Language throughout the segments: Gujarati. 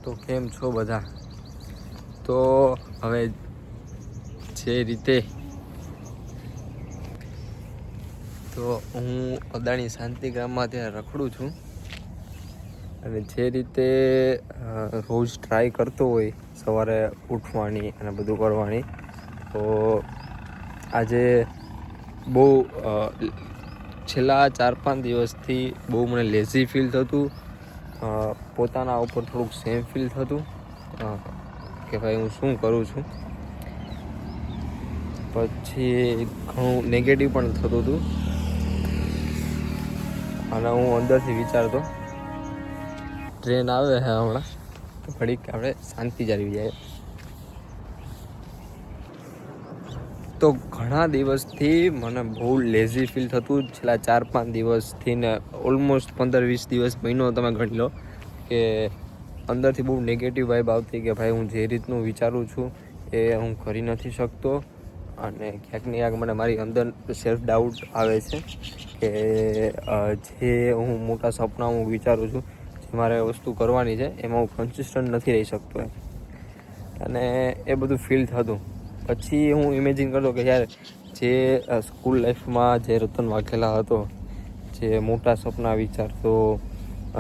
તો કેમ છો બધા? તો હવે જે રીતે તો હું અદાણી શાંતિગ્રામમાં ત્યાં રખડું છું અને જે રીતે રોજ ટ્રાય કરતો હોય સવારે ઉઠવાની અને બધું કરવાની, તો આજે બહુ છેલ્લા 4-5 દિવસથી બહુ મને લેઝી ફીલ થતું, પોતાના ઉપર થોડુંક સેમ ફીલ થતું કે ભાઈ હું શું કરું છું. પછી ઘણું નેગેટિવ પણ થતું હતું અને હું અંદરથી વિચારતો ટ્રેન આવે છે હમણાં તો ઘડીક આપણે શાંતિ જાળવી જાય. તો ઘણા દિવસથી મને બહુ લેઝી ફીલ થતું, છેલ્લા 4-5 દિવસથી ને ઓલમોસ્ટ 15-20 દિવસ, મહિનો તમે ગણી લો કે અંદરથી બહુ નેગેટિવ વાઇબ આવતી કે ભાઈ હું જે રીતનું વિચારું છું એ હું કરી નથી શકતો અને ક્યાંક ને ક્યાંક મને મારી અંદર સેલ્ફ ડાઉટ આવે છે કે જે હું મોટા સપના હું વિચારું છું, જે મારે વસ્તુ કરવાની છે એમાં હું કન્સિસ્ટન્ટ નથી રહી શકતો અને એ બધું ફીલ થતું. પછી હું ઇમેજિન કરતો કે યાર જે સ્કૂલ લાઈફમાં જે રતન વાઘેલા હતો, જે મોટા સપના વિચારતો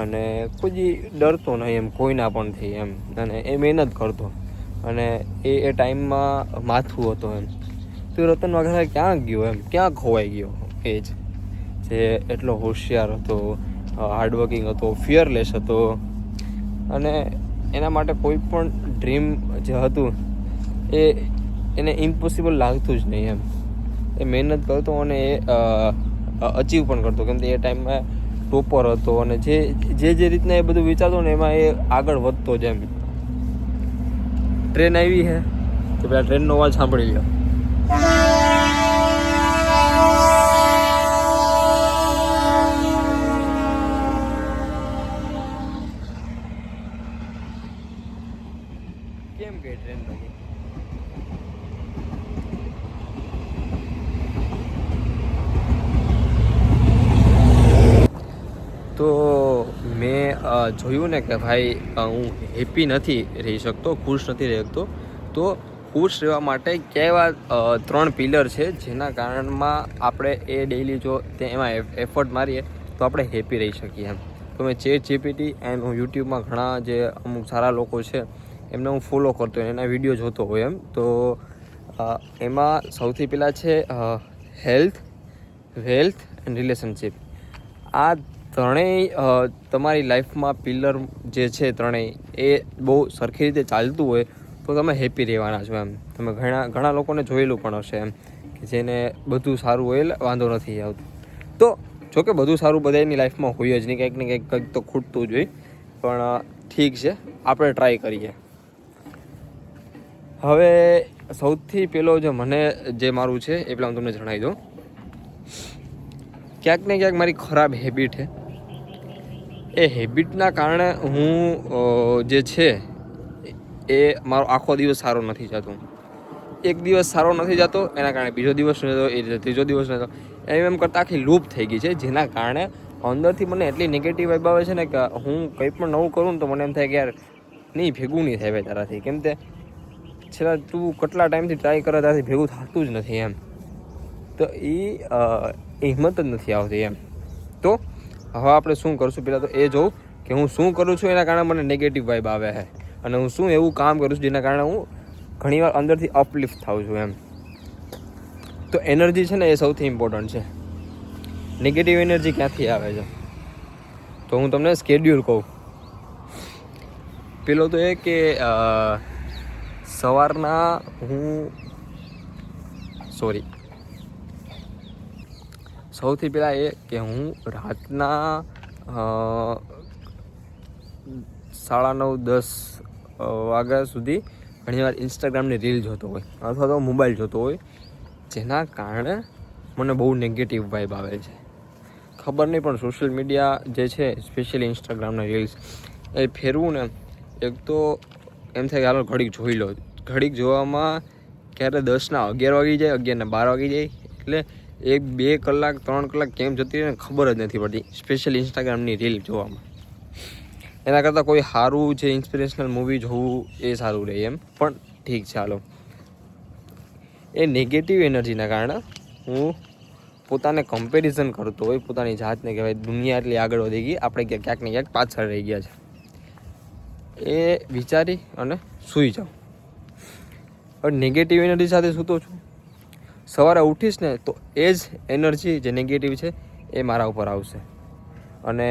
અને કોઈ ડરતો નહીં એમ કોઈના પણ થઈ એમ, અને એ મહેનત કરતો અને એ ટાઈમમાં માથું હતો એમ, તો રતન વાઘેલા ક્યાં ગયો એમ, ક્યાં ખોવાઈ ગયો? એ જ જે એટલો હોશિયાર હતો, હાર્ડવર્કિંગ હતો, ફિયરલેસ હતો અને એના માટે કોઈ પણ ડ્રીમ જે હતું એને ઇમ્પોસિબલ લાગતું જ નહીં એમ. એ મહેનત કરતો અને એ અચીવ પણ કરતો, કેમ કે એ ટાઈમમાં ટોપર હતો અને જે રીતના એ બધું વિચારતો ને એમાં એ આગળ વધતો જ એમ. ટ્રેન આવી છે તો પેલા ટ્રેનનો અવાજ સાંભળી લો. કેમ કે ટ્રેન નથી તો મેં જોયું ને કે ભાઈ હું હેપી નથી રહી શકતો, ખુશ નથી રહી શકતો. તો ખુશ રહેવા માટે કેવા 3 પિલર છે જેના કારણમાં આપણે એ ડેઈલી જો એમાં એફર્ટ મારીએ તો આપણે હેપી રહી શકીએ એમ. તો મેં ChatGPT એન્ડ હું યુટ્યુબમાં ઘણા જે અમુક સારા લોકો છે એમને હું ફોલો કરતો હોય, એના વિડીયો જોતો હોય એમ. તો એમાં સૌથી પહેલાં છે હેલ્થ, વેલ્થ એન્ડ રિલેશનશિપ. આ ત્રણેય તમારી લાઈફમાં પિલર જે છે ત્રણેય એ બહુ સરખી રીતે ચાલતું હોય તો તમે હેપી રહેવાના છો એમ. તમે ઘણા લોકોને જોયેલું પણ હશે એમ કે જેને બધું સારું હોય એટલે વાંધો નથી આવતું. તો જોકે બધું સારું બધાની લાઈફમાં હોય જ નહીં, કંઈક ને કંઈક તો ખૂટતું જ હોય, પણ ઠીક છે, આપણે ટ્રાય કરીએ. હવે સૌથી પહેલો જે મને જે મારું છે એ પહેલાં હું તમને જણાવી દઉં. ક્યાંક ને ક્યાંક મારી ખરાબ હેબિટ છે. એ હેબિટના કારણે હું જે છે એ મારો આખો દિવસ સારો નથી જતો. એક દિવસ સારો નથી જતો એના કારણે બીજો દિવસ નથી જતો, એ રીતે ત્રીજો દિવસ નથી જતો, એમ કરતાં આખી લૂપ થઈ ગઈ છે. જેના કારણે અંદરથી મને એટલી નેગેટિવ વાઇબ આવે છે ને કે હું કંઈ પણ નવું કરું ને તો મને એમ થાય કે યાર નહીં, ભેગું નહીં થાય ભાઈ તારાથી, કેમ કે છેલ્લા તું કેટલા ટાઈમથી ટ્રાય કરે ત્યારથી ભેગું થતું જ નથી એમ. તો એ હિંમત જ નથી આવતી એમ. તો હવે આપણે શું કરશું, પહેલાં તો એ જોઉં કે હું શું કરું છું એના કારણે મને નેગેટિવ વાઇબ આવે છે અને હું શું એવું કામ કરું છું જેના કારણે હું ઘણીવાર અંદરથી અપલિફ્ટ થાઉં છું એમ. તો એનર્જી છે ને એ સૌથી ઇમ્પોર્ટન્ટ છે. નેગેટિવ એનર્જી ક્યાંથી આવે છે તો હું તમને સ્કેડ્યુલ કહું. પેલો તો એ કે સવારના સૌથી પહેલાં એ કે હું રાતના 9:30-10 વાગ્યા સુધી ઘણીવાર ઇન્સ્ટાગ્રામની રીલ જોતો હોય અથવા તો મોબાઈલ જોતો હોય, જેના કારણે મને બહુ નેગેટિવ વાઇબ આવે છે. ખબર નહીં પણ સોશિયલ મીડિયા જે છે, સ્પેશિયલી ઇન્સ્ટાગ્રામના રીલ્સ એ ફેરવું ને, એક તો એમ થાય કે હાલો ઘડીક જોઈ લો. ઘડીક જોવામાં ક્યારે 10:11 વાગી જાય, 11:12 વાગી જાય, એટલે 1-2 કલાક 3 કલાક કેમ જતી રહે ને ખબર જ નથી પડતી, સ્પેશિયલી ઇન્સ્ટાગ્રામની રીલ જોવામાં. એના કરતાં કોઈ સારું જે ઇન્સ્પિરેશનલ મૂવી જોવું એ સારું રહે એમ. પણ ઠીક છે હાલો. એ નેગેટિવ એનર્જીના કારણે હું પોતાને કમ્પેરિઝન કરતો હોય પોતાની જાતને કે ભાઈ દુનિયા એટલી આગળ વધી ગઈ, આપણે ક્યાંક ને ક્યાંક પાછળ રહી ગયા છે, એ વિચારી અને સૂઈ જાઉં. હવે નેગેટિવ એનર્જી સાથે સૂતો છું, સવારે ઉઠીશ ને તો એ જ એનર્જી જે નેગેટિવ છે એ મારા ઉપર આવશે અને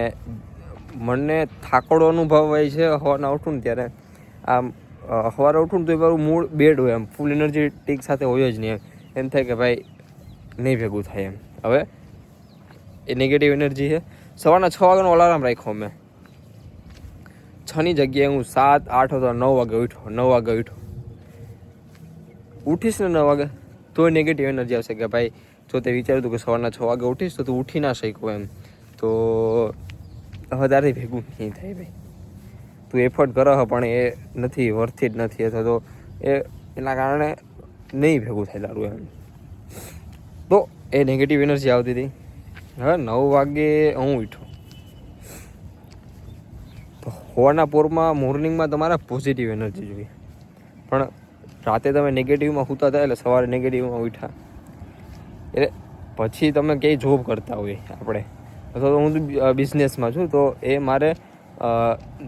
મને થાકડો અનુભવ હોય છે. સવારના ઉઠું ને ત્યારે આમ સવારે ઉઠું ને તો એ મારું મૂડ બેડ હોય, એમ ફૂલ એનર્જેટિક સાથે હોય જ નહીં. એમ થાય કે ભાઈ નહીં ભેગું થાય એમ. હવે એ નેગેટિવ એનર્જી છે. સવારના 6 વાગ્યાનો અલાર્મ રાખ્યો મેં, 6ની જગ્યાએ હું 7, 8 અથવા 9 વાગે ઉઠ્યો. 9 વાગે ઉઠીશ ને 9 વાગે તો નેગેટિવ એનર્જી આવશે કે ભાઈ જો તે વિચાર્યું હતું કે સવારના 6 વાગે ઉઠીશ તો તું ઉઠી ના શક્યો એમ, તો હવે તારે ભેગું નહીં થાય ભાઈ. તું એફર્ટ કરો પણ એ નથી વર્થ ઇટ નથી, અથવા તો એના કારણે નહીં ભેગું થાય તારું એમ. તો એ નેગેટિવ એનર્જી આવતી હતી. હવે 9 વાગે હું ઉઠ્યો તો સવારના પોરમાં મોર્નિંગમાં તમારે પોઝિટિવ એનર્જી જોઈએ, પણ રાતે તમે નેગેટિવમાં સૂતા હતા એટલે સવારે નેગેટિવમાં ઉઠ્યા. એટલે પછી તમે ક્યાંય જોબ કરતા હોય આપણે, અથવા તો હું બિઝનેસમાં છું, તો એ મારે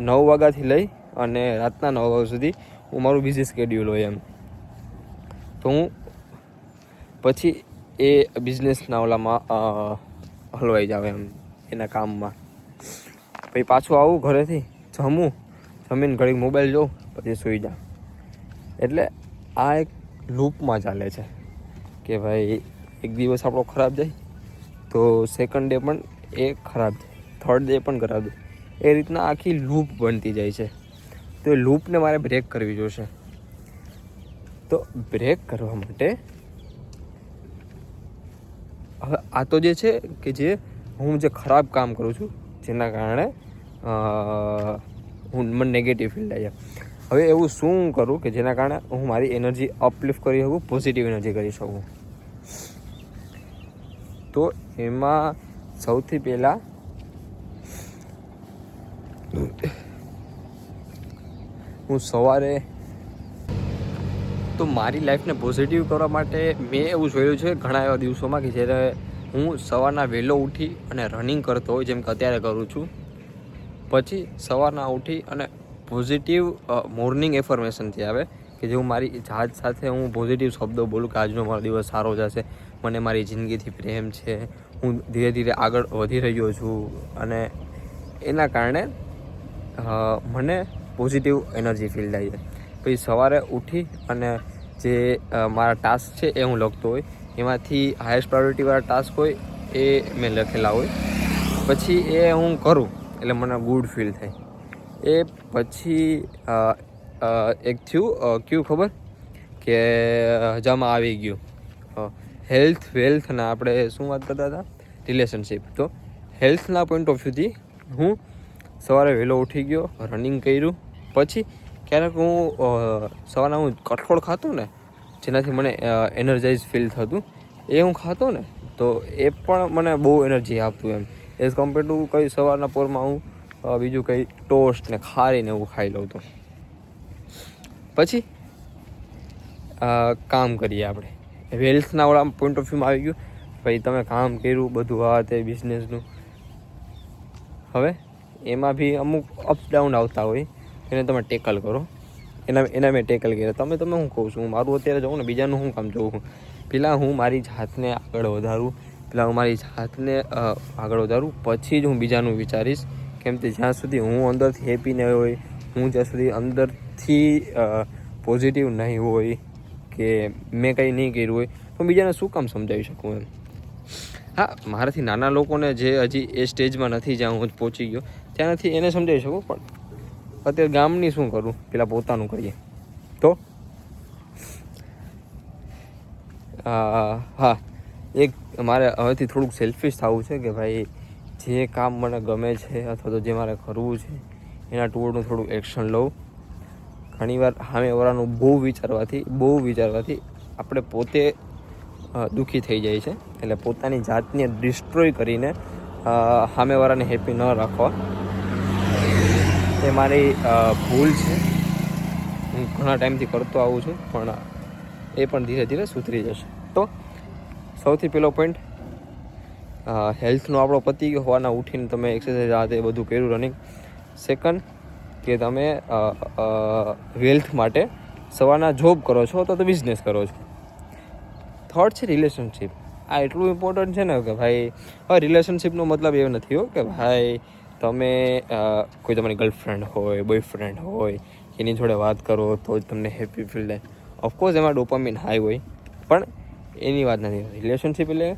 9 વાગ્યાથી લઈ અને રાતના 9 વાગ્યા સુધી હું મારું બિઝી સ્કેડ્યુલ હોય એમ. તો હું પછી એ બિઝનેસના ઓલામાં હલવાઈ જાવ એમ, એના કામમાં. પછી પાછું આવું ઘરેથી, જમીને ઘડીક મોબાઈલ જોઉં, પછી સૂઈ જાઉં. એટલે આ એક લૂપમાં ચાલે છે કે ભાઈ એક દિવસ આપણો ખરાબ જાય તો સેકન્ડ ડે પણ એ ખરાબ જાય, થર્ડ ડે પણ ખરાબ જાય. એ રીતના આખી લૂપ બનતી જાય છે. તો એ લૂપને મારે બ્રેક કરવી જોશે. તો બ્રેક કરવા માટે હવે આ તો જે છે કે જે હું જે ખરાબ કામ કરું છું જેના કારણે મને નેગેટિવ ફીલ થાય છે. હવે એવું શું કરું કે જેના કારણે હું મારી એનર્જી અપલિફ્ટ કરી શકું, પોઝિટિવ એનર્જી કરી શકું. તો એમાં સૌથી પહેલાં હું સવારે, તો મારી લાઈફને પોઝિટિવ કરવા માટે મેં એવું જોયું છે ઘણા એવા દિવસોમાં કે જ્યારે હું સવારના વહેલો ઉઠી અને રનિંગ કરતો હોય, જેમ કે અત્યારે કરું છું, પછી સવારના ઉઠી અને પોઝિટિવ મોર્નિંગ એફર્મેશનથી આવે કે જે હું મારી જાત સાથે હું પોઝિટિવ શબ્દો બોલું કે આજનો મારો દિવસ સારો જશે, મને મારી જિંદગીથી પ્રેમ છે, હું ધીરે ધીરે આગળ વધી રહ્યો છું, અને એના કારણે મને પોઝિટિવ એનર્જી ફીલ થાય છે. પછી સવારે ઉઠી અને જે મારા ટાસ્ક છે એ હું લખતો હોય, એમાંથી હાઈએસ્ટ પ્રાયોરિટીવાળા ટાસ્ક હોય એ મેં લખેલા હોય, પછી એ હું કરું એટલે મને ગુડ ફીલ થાય. એ પછી એક થયું કયું ખબર કે જમા આવી ગયું હેલ્થ વેલ્થ અને આપણે શું વાત કરતા હતા, રિલેશનશિપ. તો હેલ્થના પોઈન્ટ ઓફ વ્યૂથી હું સવારે વહેલો ઉઠી ગયો, રનિંગ કર્યું. પછી ક્યારેક હું સવારના હું કઠોળ ખાતો ને જેનાથી મને એનર્જાઇઝ ફીલ થતું, એ હું ખાતો ને તો એ પણ મને બહુ એનર્જી આપતું એમ, એઝ કમ્પેર ટુ કંઈ સવારના પોરમાં હું બીજું કંઈ ટોસ્ટ ને ખારીને એવું ખાઈ લઉં. તો પછી કામ કરીએ આપણે, વેલ્થના વાળા પોઈન્ટ ઓફ વ્યૂમાં આવી ગયું. ભાઈ તમે કામ કર્યું બધું આ તે બિઝનેસનું, હવે એમાં બી અમુક અપ્સ ડાઉન આવતા હોય, એને તમે ટેકલ કરો. એના મેં ટેકલ કર્યા. તમે હું કહું છું, હું મારું અત્યારે જોઉં ને બીજાનું શું કામ જોઉં છું. પહેલાં હું મારી જાતને આગળ વધારું, પછી જ હું બીજાનું વિચારીશ. કેમ કે જ્યાં સુધી હું અંદરથી હેપી નહીં હોય, હું જ્યાં સુધી અંદરથી પોઝિટિવ નહીં હોય કે મેં કંઈ નહીં કર્યું હોય, તો બીજાને શું કામ સમજાવી શકું એમ. હા, મારાથી નાના લોકોને જે હજી એ સ્ટેજમાં નથી જ્યાં હું પહોંચી ગયો ત્યાં નથી, એને સમજાવી શકું. પણ અત્યારે ગામની શું કરું, પેલા પોતાનું કરીએ. તો હા, એક મારે હવેથી થોડુંક સેલ્ફિશ થવું છે કે ભાઈ જે કામ મને ગમે છે અથવા તો જે મારે કરવું છે એના ટુવર્ડનું થોડુંક એક્શન લઉં. ઘણીવાર સામેવાળાનું બહુ વિચારવાથી આપણે પોતે દુઃખી થઈ જાય છે. એટલે પોતાની જાતને ડિસ્ટ્રોય કરીને સામેવાળાને હેપી ન રાખવા. તો એ મારી ભૂલ છે. હું ઘણા ટાઈમથી કરતો આવું છું, પણ એ પણ ધીરે ધીરે સુધરી જશે. તો સૌથી પહેલો પોઈન્ટ, હેલ્થનો આપણો પતી ગયો. હોવાના ઉઠીને તમે એક્સરસાઇઝ આ તે બધું કર્યું, રનિંગ. સેકન્ડ, કે તમે વેલ્થ માટે સવારના જોબ કરો છો તો બિઝનેસ કરો છો. થર્ડ છે રિલેશનશિપ. આ એટલું ઇમ્પોર્ટન્ટ છે ને કે ભાઈ, હવે રિલેશનશિપનો મતલબ એવો નથી હો કે ભાઈ તમે કોઈ તમારી ગર્લફ્રેન્ડ હોય, બોયફ્રેન્ડ હોય, એની જોડે વાત કરો તો જ તમને હેપી ફીલ થાય. ઓફકોર્સ એમાં ડોપામિન હાઈ હોય, પણ એની વાત નથી. રિલેશનશિપ એટલે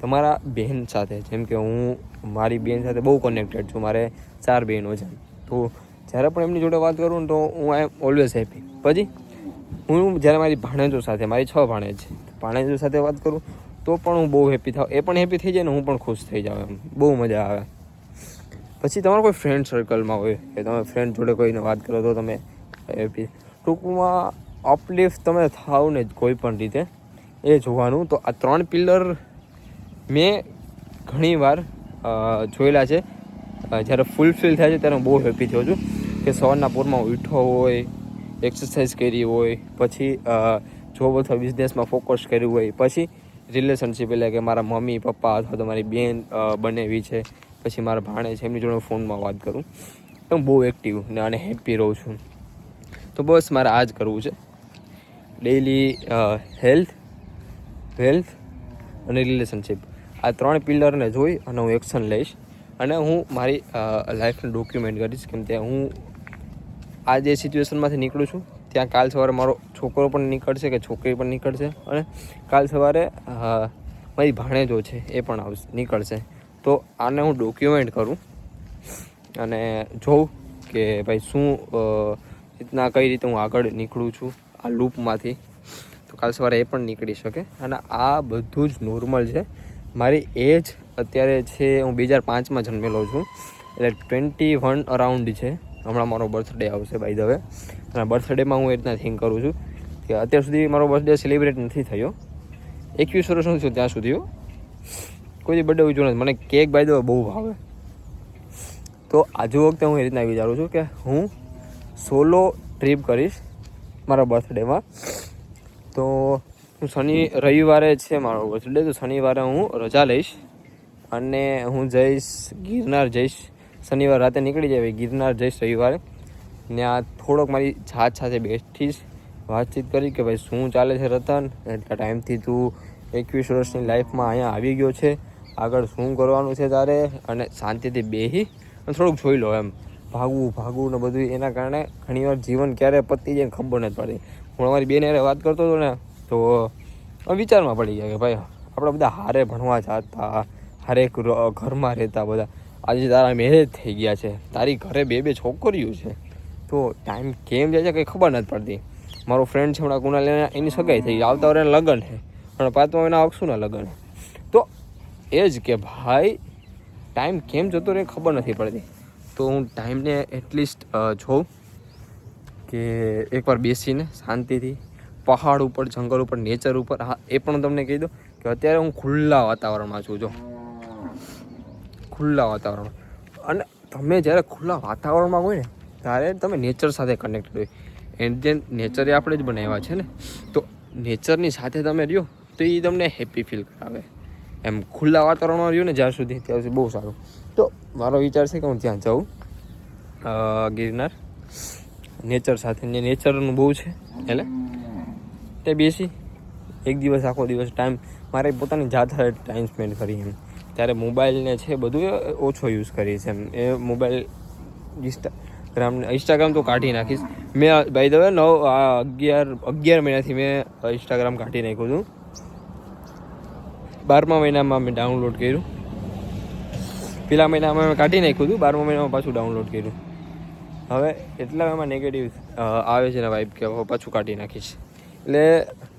તમારા બહેન સાથે, જેમ કે હું મારી બહેન સાથે બહુ કનેક્ટેડ છું. મારે 4 બહેનો છે, તો જ્યારે પણ એમની જોડે વાત કરું ને તો હું આઈ એમ ઓલવેઝ હેપી. પછી હું જ્યારે મારી ભાણેજો સાથે, મારી 6 ભાણેજ છે, ભાણેજો સાથે વાત કરું તો પણ હું બહુ હેપી થાઉં. એ પણ હેપી થઈ જાય ને હું પણ ખુશ થઈ જાઉં. એમ બહુ મજા આવે. પછી તમારો કોઈ ફ્રેન્ડ સર્કલમાં હોય કે તમે ફ્રેન્ડ જોડે કોઈને વાત કરો તો તમે હેપી. ટૂંકમાં અપલિફ્ટ તમે થાવ ને કોઈ પણ રીતે, એ જોવાનું. તો આ 3 પિલર મેં ઘણીવાર જોયેલા છે. જ્યારે ફૂલફિલ થાય છે ત્યારે હું બહુ હેપી થયો છું કે સવારના પોરમાં ઉઠ્યો હોય, એક્સરસાઇઝ કરી હોય, પછી જોબ અથવા બિઝનેસમાં ફોકસ કર્યું હોય, પછી રિલેશનશિપ એટલે કે મારા મમ્મી પપ્પા અથવા તો મારી બેન બનેવી છે, પછી મારા ભાણે છે, એમની જોડે ફોનમાં વાત કરું તો હું બહુ એક્ટિવ અને હેપી રહું છું. તો બસ મારે આ જ કરવું છે. ડેઈલી હેલ્થ, વેલ્થ અને રિલેશનશિપ, આ 3 પિલરને જોઈ અને હું એક્શન લઈશ. અને હું મારી લાઈફને ડોક્યુમેન્ટ કરીશ. કેમ કે હું આ જે સિચ્યુએશનમાંથી નીકળું છું ત્યાં કાલ સવારે મારો છોકરો પણ નીકળશે કે છોકરી પણ નીકળશે, અને કાલ સવારે મારી ભાણેજો છે એ પણ નીકળશે. તો આને હું ડોક્યુમેન્ટ કરું અને જોઉં કે ભાઈ શું રીતના, કઈ રીતે હું આગળ નીકળું છું આ લૂપમાંથી. તો કાલ સવારે એ પણ નીકળી શકે. અને આ બધું જ નોર્મલ છે. મારી એજ અત્યારે છે, હું 2005માં જન્મેલો છું, એટલે 21 અરાઉન્ડ છે. હમણાં મારો બર્થડે આવશે બાય ધ વે. અને બર્થડેમાં હું એ રીતના થિંક કરું છું કે અત્યાર સુધી મારો બર્થડે સેલિબ્રેટ નથી થયો. 21 વર્ષનું છું ત્યાં સુધી કોઈ બર્થડે ઉજવવાનો નથી. મને કેક બાય ધ વે બહુ ભાવે. તો આજુ વખતે હું એ રીતના વિચારું છું કે હું સોલો ટ્રીપ કરીશ મારા બર્થડેમાં. તો હું રવિવારે છે મારો બર્થડે, તો શનિવારે હું રજા લઈશ અને હું જઈશ ગિરનાર જઈશ. શનિવાર રાતે નીકળી જાય, ગિરનાર જઈશ રવિવારે. ત્યાં થોડોક મારી જાત સાથે બેઠીશ, વાતચીત કરી કે ભાઈ શું ચાલે છે રતન, એટલા ટાઈમથી તું 21 વર્ષની લાઈફમાં અહીંયા આવી ગયો છે, આગળ શું કરવાનું છે તારે, અને શાંતિથી બેસી અને થોડુંક જોઈ લો. એમ ભાગવું ને બધું, એના કારણે ઘણીવાર જીવન ક્યારે પતી જાય ખબર નથી પડતી. હું અમારી બેન હારે વાત કરતો હતો ને તો વિચારમાં પડી ગયા કે ભાઈ આપણે બધા હારે ભણવા જતા, હારે ઘરમાં રહેતા બધા, આજે તારા મેરેજ થઈ ગયા છે, તારી ઘરે 2 છોકરીઓ છે, તો ટાઈમ કેમ જાય છે કંઈ ખબર નથી પડતી. મારો ફ્રેન્ડ છે હમણાં કુણાલ, એની સગાઈ થઈ ગઈ, આવતા વર્ષે લગ્ન છે, પણ 5મા મહિના અક્ષુના લગ્ન. તો એ જ કે ભાઈ ટાઈમ કેમ જતો રહે ખબર નથી પડતી. તો હું ટાઈમને એટલીસ્ટ જોઉં કે એકવાર બેસીને શાંતિથી પહાડ ઉપર, જંગલ ઉપર, નેચર ઉપર. હા, એ પણ તમને કહી દઉં કે અત્યારે હું ખુલ્લા વાતાવરણમાં છું. જો ખુલ્લા વાતાવરણ, અને તમે જ્યારે ખુલ્લા વાતાવરણમાં હોય ને ત્યારે તમે નેચર સાથે કનેક્ટેડ હોય. એન્ડ જે નેચરે આપણે જ બનાવ્યા છે ને, તો નેચરની સાથે તમે રહ્યો તો એ તમને હેપી ફીલ કરાવે. એમ ખુલ્લા વાતાવરણમાં રહ્યો ને જ્યાં સુધી, ત્યાં સુધી બહુ સારું. તો મારો વિચાર છે કે હું ત્યાં જાઉં ગિરનાર, નેચર સાથે. નેચરનું બહુ છે એટલે તે બેસી એક દિવસ, આખો દિવસ ટાઈમ મારે પોતાની જાત સાથે ટાઈમ સ્પેન્ડ કરી. એમ ત્યારે મોબાઈલને છે બધું ઓછો યુઝ કરીશ. એમ એ મોબાઈલ ઇન્સ્ટાગ્રામ તો કાઢી નાખીશ. મેં બાય ધ વે 11 મહિનાથી મેં ઇન્સ્ટાગ્રામ કાઢી નાખ્યું હતું. 12મા મહિનામાં મેં ડાઉનલોડ કર્યું. પેલા મહિનામાં મેં કાઢી નાખ્યું હતું, 12મા મહિનામાં પાછું ડાઉનલોડ કર્યું. હવે એટલા એમાં નેગેટિવ આવે છે ને વાઇબ કે હવે પાછું કાઢી નાખીશ. એટલે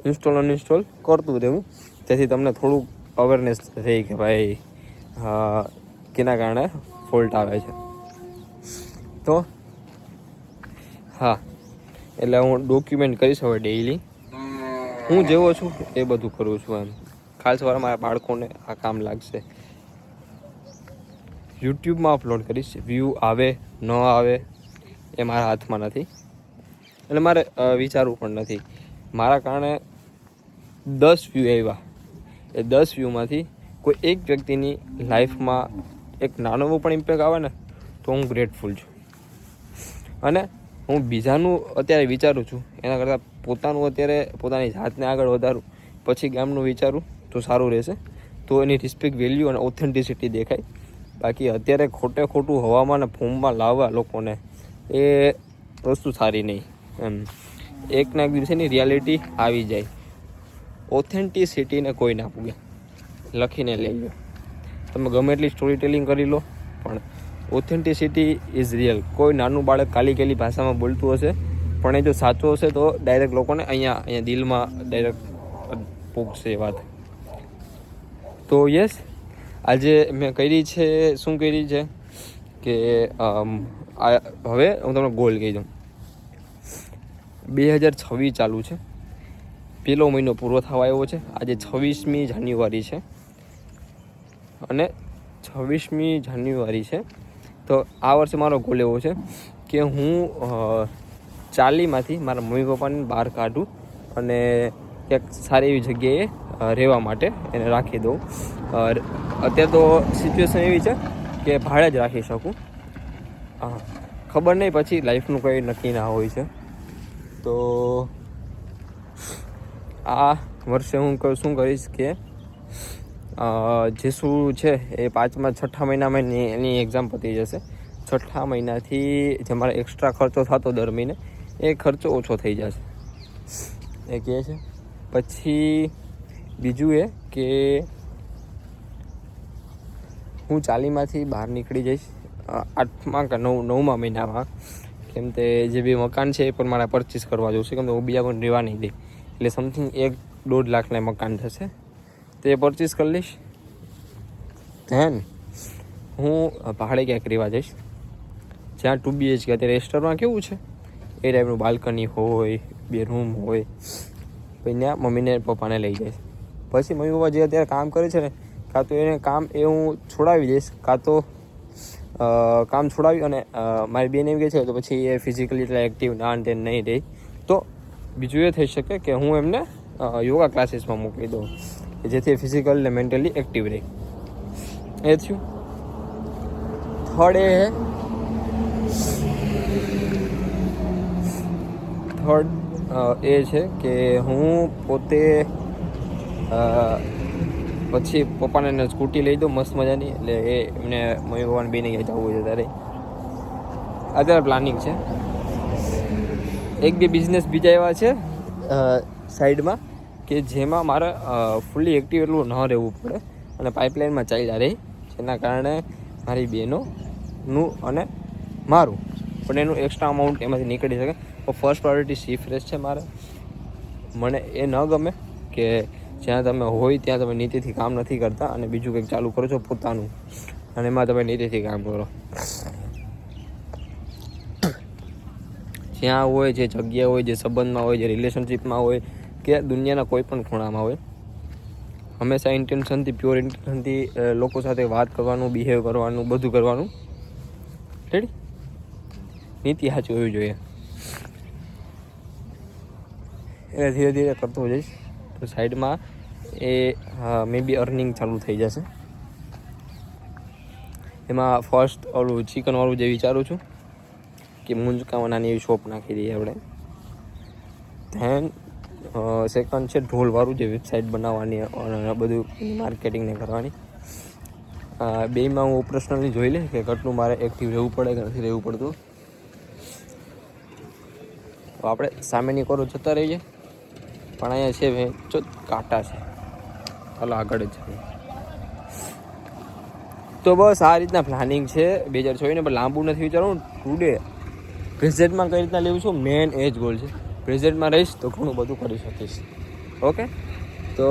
ઇન્સ્ટોલ અનઇન્સ્ટોલ કરતું રહેવું, જેથી તમને થોડુંક અવેરનેસ રહે કે ભાઈ કેના કારણે ફોલ્ટ આવે છે. તો હા, એટલે હું ડોક્યુમેન્ટ કરીશ હવે ડેઈલી હું જેવો છું એ બધું કરું છું. એમ કાલ સવારે મારા બાળકોને આ કામ લાગશે. યુટ્યુબમાં અપલોડ કરીશ, વ્યૂ આવે ન આવે એ મારા હાથમાં નથી, એટલે મારે વિચારવું પણ નથી. મારા કારણે 10 વ્યૂ આવ્યા, એ 10 વ્યૂમાંથી કોઈ એક વ્યક્તિની લાઈફમાં એક નાનો એવો પણ ઇમ્પેક્ટ આવે ને તો હું ગ્રેટફુલ છું. અને હું બીજાનું અત્યારે વિચારું છું એના કરતાં પોતાનું અત્યારે પોતાની જાતને આગળ વધારું, પછી ગામનું વિચારું તો સારું રહેશે. તો એની રિસ્પેક્ટ, વેલ્યુ અને ઓથેન્ટિસિટી દેખાય. બાકી અત્યારે ખોટું હવામાં ને ફોર્મમાં લાવવા લોકોને એ વસ્તુ સારી નહીં. એકના એક દિવસેની રિયાલિટી આવી જાય. ઓથેન્ટિસિટીને કોઈ ના પૂગે, લખીને લઈ લો. તમે ગમે એટલી સ્ટોરી ટેલિંગ કરી લો, પણ ઓથેન્ટિસિટી ઇઝ રિયલ. કોઈ નાનું બાળક કાલી કેલી ભાષામાં બોલતું હશે, પણ એ જો સાચો હશે તો ડાયરેક્ટ લોકોને અહીંયા દિલમાં ડાયરેક્ટ પૂગશે વાત. તો યસ, આજે મેં કરી છે, શું કરી છે કે હવે હું તમને ગોલ કહી દઉં. 2026 ચાલુ છે, પહેલો મહિનો પૂરો થવા આવ્યો છે. આજે 26મી જાન્યુઆરી છે અને 26મી જાન્યુઆરી છે. તો આ વર્ષે મારો ગોલ એવો છે કે હું 40માંથી મારા મમ્મી પપ્પાને બહાર કાઢું અને ક્યાંક સારી એવી જગ્યાએ રહેવા માટે એને રાખી દઉં. અત્યારે તો સિચ્યુએશન એવી છે કે ભાડે જ રાખી શકું. ખબર નહીં પછી લાઈફનું કંઈ નક્કી ના હોય છે. તો આ વર્ષે હું શું કરીશ કે જે શું છે એ 6ઠ્ઠા મહિનામાં એની એક્ઝામ પતી જશે. 6ઠ્ઠા મહિનાથી જે મારો એક્સ્ટ્રા ખર્ચો થતો દર મહિને એ ખર્ચો ઓછો થઈ જશે, એ કહે છે. પછી બીજું એ કે હું 40માંથી બહાર નીકળી જઈશ 8મા કે 9મા મહિનામાં. કેમ તે જે બી મકાન છે એ પણ મારે પરચેસ કરવા જોશે, કેમ કે હું બીજા કોઈ રહેવા નહીં દે. એટલે સમથિંગ 1-1.5 લાખના મકાન થશે, તે પરચેસ કરી લઈશ. ધેન હું પહાડે ક્યાંક રહેવા જઈશ જ્યાં 2 BHK. અત્યારે રેસ્ટોરન્ટમાં કેવું છે એ ટાઈપનું બાલ્કની હોય, 2 રૂમ હોય. પછી ત્યાં મમ્મીને પપ્પાને લઈ જઈશ. પછી મમ્મી પપ્પા જે અત્યારે કામ કરે છે ને, કાં તો એને કામ એ હું છોડાવી દઈશ, કાં તો કામ છોડાવી અને મારી બેન એમ કહે છે તો પછી એ ફિઝિકલી એટલા એક્ટિવ ના તે નહીં રહે. તો બીજું એ થઈ શકે કે હું એમને યોગા ક્લાસીસમાં મોકલી દઉં કે જેથી ફિઝિકલ ને મેન્ટલી એક્ટિવ રહે. એ થયું. થર્ડ એ છે કે હું પોતે પછી પપ્પાને સ્કૂટી લઈ દઉં મસ્ત મજાની. એટલે એ એમને મમ્મી પપ્પાને બેને ક્યાં જવું હોય ત્યારે અત્યારે પ્લાનિંગ છે. 1-2 બિઝનેસ બીજા એવા છે સાઈડમાં કે જેમાં મારે ફૂલી એક્ટિવ એટલું ન રહેવું પડે અને પાઇપલાઇનમાં ચાલ્યા રહે, જેના કારણે મારી બહેનોનું અને મારું પણ એનું એક્સ્ટ્રા અમાઉન્ટ એમાંથી નીકળી શકે. તો ફર્સ્ટ પ્રાયોરિટી સી ફ્રેશ છે મારે. મને એ ન ગમે કે જ્યાં તમે હોય ત્યાં તમે નીતિથી કામ નથી કરતા અને બીજું કંઈક ચાલુ કરો છો પોતાનું, અને એમાં તમે નીતિથી કામ કરો. જ્યાં હોય, જે જગ્યા હોય, જે સંબંધમાં હોય, જે રિલેશનશિપમાં હોય કે દુનિયાના કોઈ પણ ખૂણામાં હોય, હંમેશા ઇન્ટેન્શનથી, પ્યોર ઇન્ટેન્શનથી લોકો સાથે વાત કરવાનું, બિહેવ કરવાનું, બધું કરવાનું. રેડી? નીતિ સાચી હોવી જોઈએ. એટલે ધીરે ધીરે કરતો જઈશ તો સાઈડમાં એ મે બી અર્નિંગ ચાલુ થઈ જશે. એમાં ફર્સ્ટ ઓલું ચિકનવાળું જે વિચારું છું કે મુંજકામાં નાની એવી શોપ નાખી દઈએ આપણે. ધેન સેકન્ડ છે ઢોલવાળું, જે વેબસાઇટ બનાવવાની અને બધું માર્કેટિંગને કરવાની. બેમાં હું ઓપરેશનલી જોઈ લે કે કેટલું મારે એક્ટિવ રહેવું પડે કે નથી રહેવું પડતું. તો આપણે સામેની કોરો જતા રહીએ, પણ અહીંયા છે જો કાંટા છે, ચાલો આગળ જ છે. તો બસ આ રીતના પ્લાનિંગ છે 2024 પણ લાંબુ નથી વિચારવું. ટુડે પ્રેઝન્ટમાં કઈ રીતના લેવું છું, મેન એ જ ગોલ છે. પ્રેઝન્ટમાં રહીશ તો ઘણું બધું કરી શકીશ. ઓકે, તો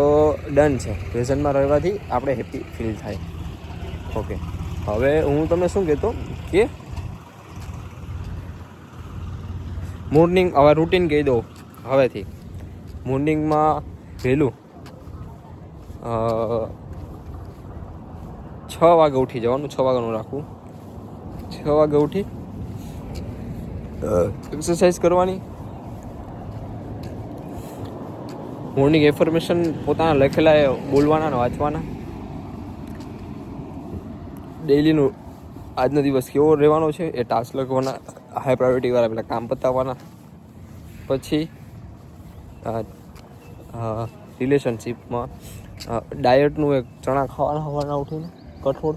ડન છે. પ્રેઝન્ટમાં રહેવાથી આપણે હેપી ફીલ થાય. ઓકે, હવે હું તમને શું કહેતો કે મોર્નિંગ હવે રૂટીન કહી દઉં હવેથી. મોર્નિંગમાં વહેલું 6 વાગે ઉઠી જવાનું. 6 વાગ્યાનું રાખવું. 6 વાગે ઉઠી એક્સરસાઇઝ કરવાની, મોર્નિંગ એફર્મેશન પોતાના લખેલા બોલવાના ને વાંચવાના, ડેઈલીનું આજનો દિવસ કેવો રહેવાનો છે એ ટાસ્ક લખવાના, હાઈ પ્રાયોરિટીવાળા પેલા કામ પતાવવાના. પછી રિલેશનશિપમાં ડાયટનું એક ચણા ખાવાના સવારના ઉઠીને, કઠોળ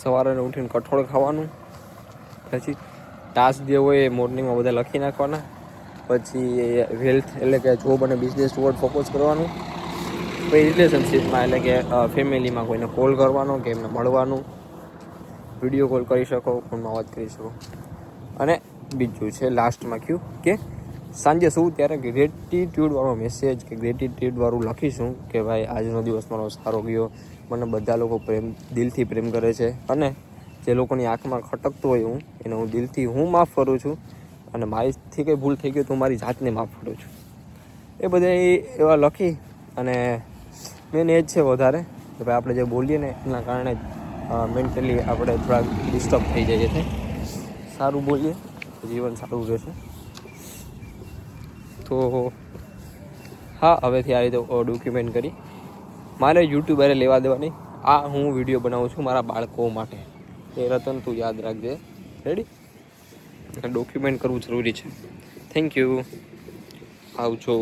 સવારે ઉઠીને કઠોળ ખાવાનું. પછી ટાસ્ક જે હોય એ મોર્નિંગમાં બધા લખી નાખવાના. પછી હેલ્થ એટલે કે જોબ અને બિઝનેસ ટુવર્ડ ફોકસ કરવાનું. પછી રિલેશનશિપમાં એટલે કે ફેમિલીમાં કોઈને કોલ કરવાનો કે એમને મળવાનું, વિડીયો કોલ કરી શકો, ફોનમાં વાત કરી શકો. અને બીજું છે લાસ્ટમાં કહ્યું કે સાંજે શું ત્યારે ગ્રેટિટ્યૂડવાળો મેસેજ કે ગ્રેટિટ્યૂડવાળું લખીશું કે ભાઈ આજનો દિવસ મારો સારો ગયો, મને બધા લોકો દિલથી પ્રેમ કરે છે, અને જે લોકોની આંખમાં ખટકતું હોય એને હું દિલથી માફ કરું છું, અને મારીથી કંઈ ભૂલ થઈ ગઈ તો મારી જાતને માફ કરું છું. એ બધા એવા લખી અને મેન એ જ છે વધારે કે ભાઈ આપણે જે બોલીએ ને એના કારણે મેન્ટલી આપણે થોડાક ડિસ્ટર્બ થઈ જઈએ છીએ. સારું બોલીએ જીવન સારું રહેશે. તો હા, હવેથી આ રીતે ડોક્યુમેન્ટ કરી મારે યુટ્યુબ અરે લેવા દેવાની. આ હું વિડીયો બનાવું છું મારા બાળકો માટે. એ રતન તું યાદ રાખજે. રેડી? ડોક્યુમેન્ટ કરવું જરૂરી છે. Thank you. આવજો.